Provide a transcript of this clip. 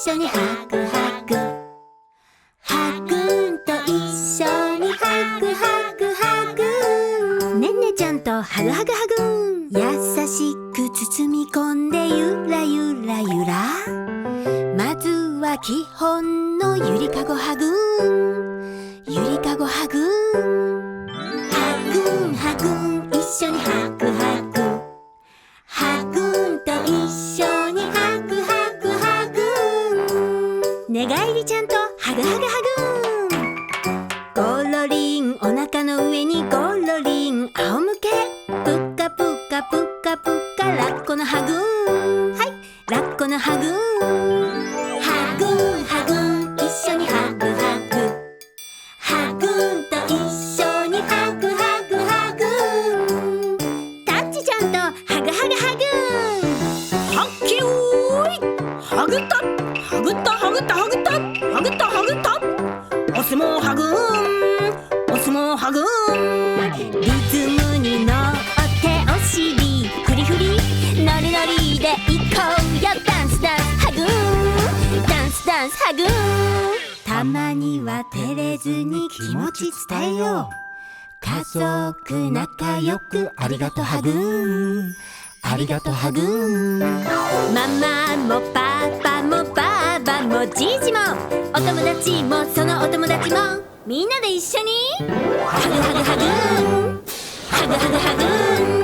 緒にハグハグ、ハグんと一緒にハグハグハグ、ねんねちゃんとハグハグハグ、優しく包み込んでゆらゆらゆら、まずは基本のゆりかごハグ、ゆりかごハグ、ハグンハグン一緒にハグハグ、ハグンと一緒にハグハグハグ、寝返りちゃんとハグハグハグ、ゴロリンお腹の上にゴロリン仰向け、ぷかぷかぷかぷかラッコのハグ、はいラッコのハグ、ハグンハグン一緒にハグハグ、ハグンと一緒にハグハグハグ、タッチちゃんとハグハグハグ、はっきよーい、ハグったハグったハグったハグったハグったハグった、お相撲ハグーン、お相撲ハグーン、リズムに乗ってお尻フリフリ、ノリノリで行こうよ、ダンスダンスハグー、ダンスダンスハグー、たまには照れずに気持ち伝えよう、家族仲良くありがとうハグー、ありがとうハグー、ママもパパもババもじいじもお友達もそのお友達もみんなで一緒にハグハグハグー、ハグハグハグー。